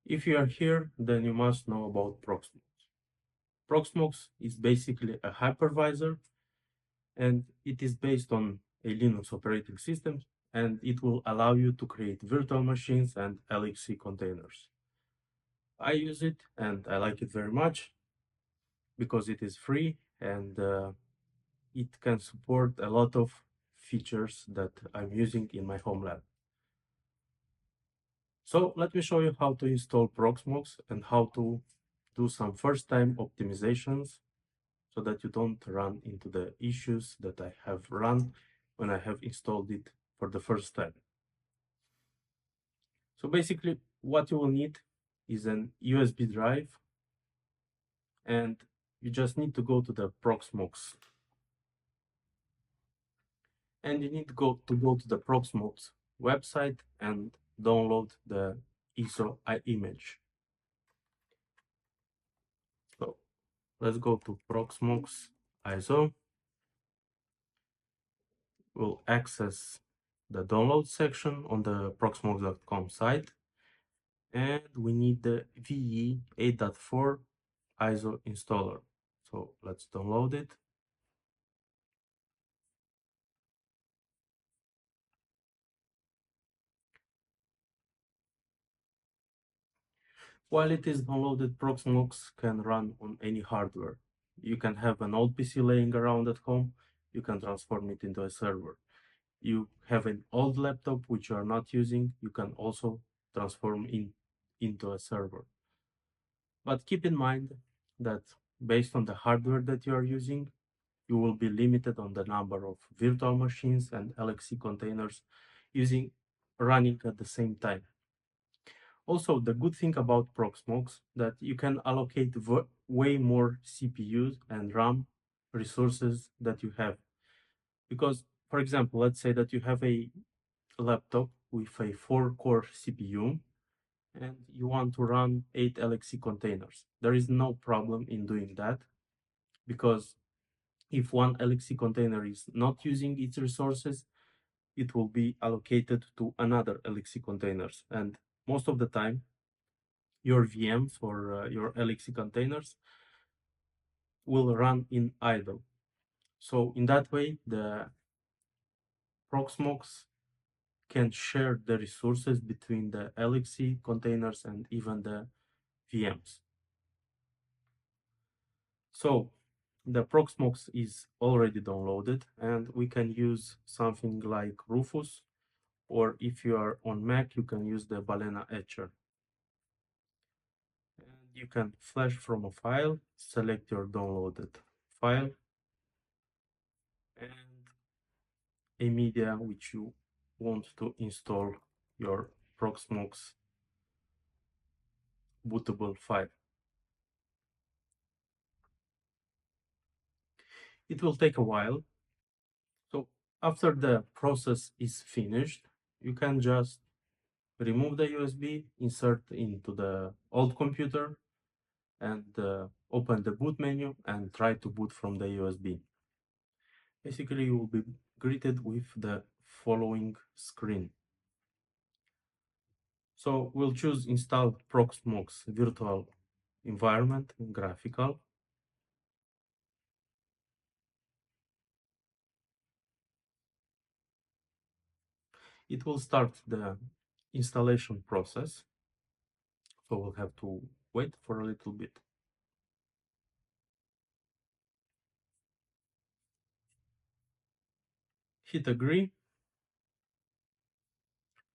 If you are here, then you must know about ProxMox. ProxMox is basically a hypervisor, and it is based on a Linux operating system, and it will allow you to create virtual machines and LXC containers. I use it and I like it very much because it is free and it can support a lot of features that I'm using in my home lab. So let me show you how to install ProxMox and how to do some first-time optimizations so that you don't run into the issues that I have run when I have installed it for the first time. So basically what you will need is an USB drive, and you just need to go to the ProxMox. And you need to go to the ProxMox website and download the ISO image. So let's go to ProxMox ISO. We'll access the download section on the proxmox.com site, and we need the VE 8.4 ISO installer. So let's download it. While it is downloaded, ProxMox can run on any hardware. You can have an old PC laying around at home, you can transform it into a server. You have an old laptop which you are not using, you can also transform into a server. But keep in mind that based on the hardware that you are using, you will be limited on the number of virtual machines and LXC containers running at the same time. Also, the good thing about ProxMox that you can allocate way more CPUs and RAM resources that you have. Because, for example, let's say that you have a laptop with a 4-core CPU and you want to run 8 LXC containers. There is no problem in doing that, because if one LXC container is not using its resources, it will be allocated to another LXC containers. And most of the time, your VMs or your LXC containers will run in idle. So in that way, the ProxMox can share the resources between the LXC containers and even the VMs. So the ProxMox is already downloaded, and we can use something like Rufus, or if you are on Mac, you can use the Balena Etcher. And you can flash from a file, select your downloaded file, and a media which you want to install your ProxMox bootable file. It will take a while. So after the process is finished, you can just remove the USB, insert into the old computer, and open the boot menu and try to boot from the USB. Basically, you will be greeted with the following screen. So we'll choose Install ProxMox Virtual Environment Graphical. It will start the installation process, so we'll have to wait for a little bit. Hit agree.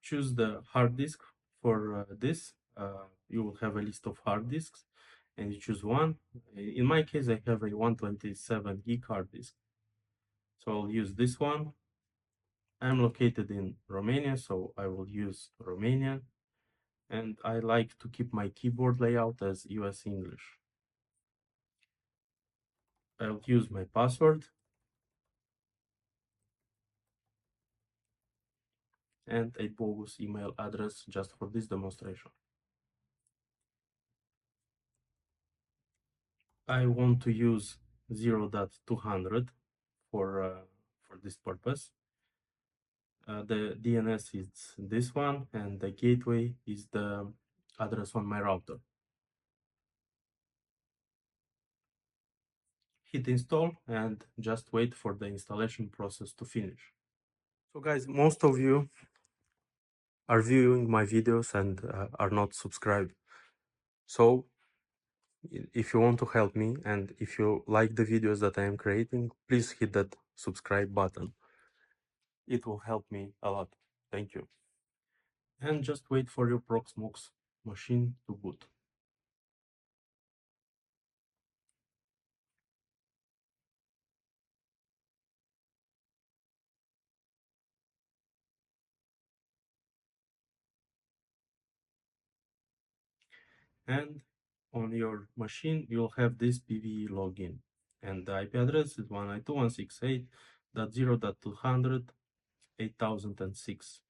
Choose the hard disk for this. You will have a list of hard disks, and you choose one. In my case, I have a 127 gig hard disk, so I'll use this one. I'm located in Romania, so I will use Romania, and I like to keep my keyboard layout as US English. I'll use my password and a bogus email address just for this demonstration. I want to use 0.200 for this purpose. The DNS is this one, and the gateway is the address on my router. Hit install and just wait for the installation process to finish. So guys, most of you are viewing my videos and are not subscribed. So if you want to help me and if you like the videos that I am creating, please hit that subscribe button. It will help me a lot. Thank you. And just wait for your ProxMox machine to boot. And on your machine, you'll have this PVE login. And the IP address is 192.168.200.8006,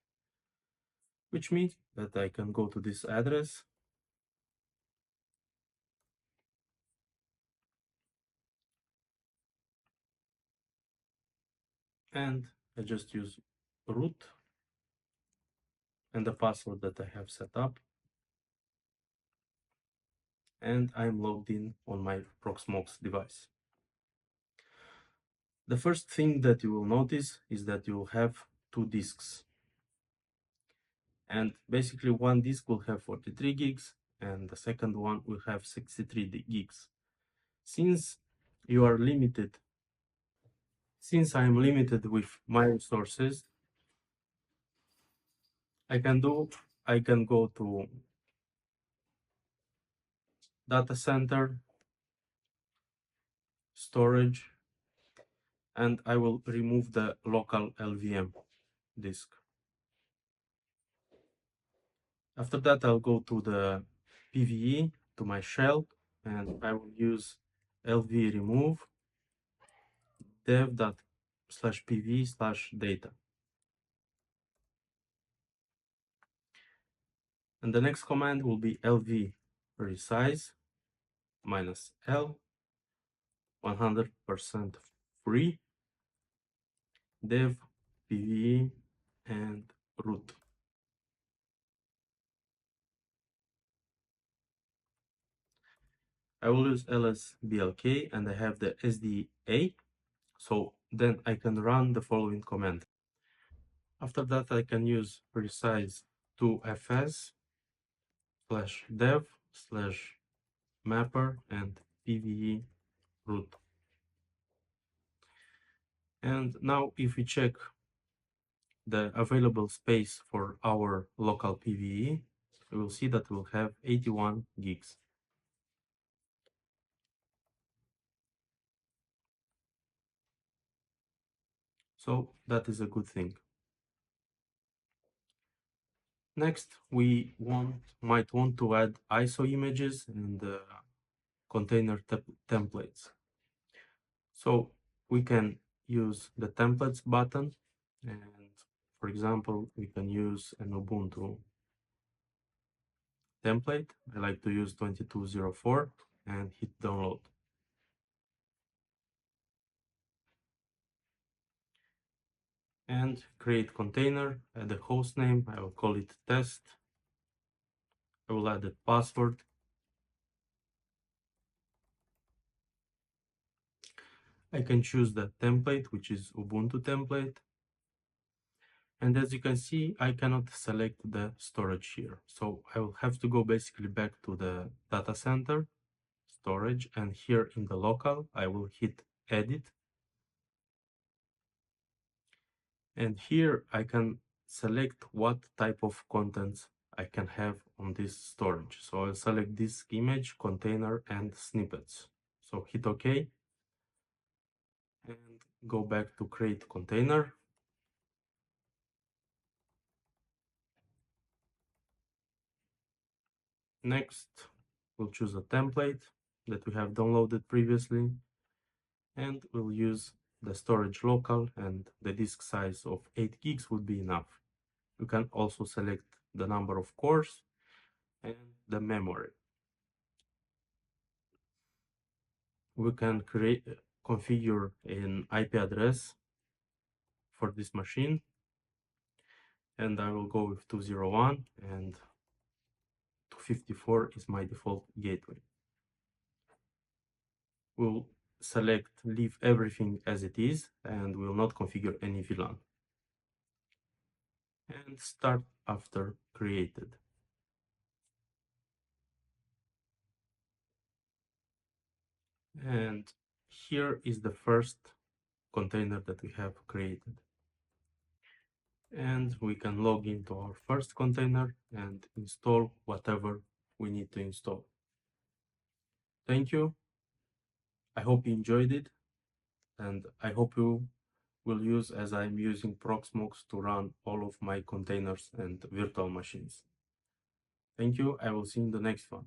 which means that I can go to this address and I just use root and the password that I have set up, and I'm logged in on my ProxMox device. The first thing that you will notice is that you will have two disks. And basically one disk will have 43 gigs and the second one will have 63 gigs. Since you are limited, since I am limited with my resources, I can go to data center, storage, and I will remove the local LVM disk. After that, I'll go to the PVE, to my shell, and I will use lv remove dev./pv/data. And the next command will be lv resize -l 100% free dev pve and root. I will use lsblk and I have the SDA, so then I can run the following command. After that, I can use resize to fs/dev/mapper and pve root. And now if we check the available space for our local PVE, we will see that we'll have 81 gigs. So that is a good thing. Next, we might want to add ISO images and container templates. So we can use the templates button, and for example, we can use an Ubuntu template. I like to use 2204 and hit download. And create container, add a host name, I will call it test. I will add a password. I can choose the template, which is Ubuntu template. And as you can see, I cannot select the storage here. So I will have to go basically back to the data center, storage, and here in the local, I will hit edit. And here I can select what type of contents I can have on this storage. So I'll select disk image, container, and snippets. So hit OK and go back to create container. Next, we'll choose a template that we have downloaded previously, and we'll use the storage local, and the disk size of 8 gigs would be enough. You can also select the number of cores and the memory. We can configure an IP address for this machine, and I will go with 201 and 54 is my default gateway. We'll select leave everything as it is and will not configure any VLAN. And start after created. And here is the first container that we have created. And we can log into our first container and install whatever we need to install. Thank you. I hope you enjoyed it, and I hope you will use as I'm using ProxMox to run all of my containers and virtual machines. Thank you. I will see you in the next one.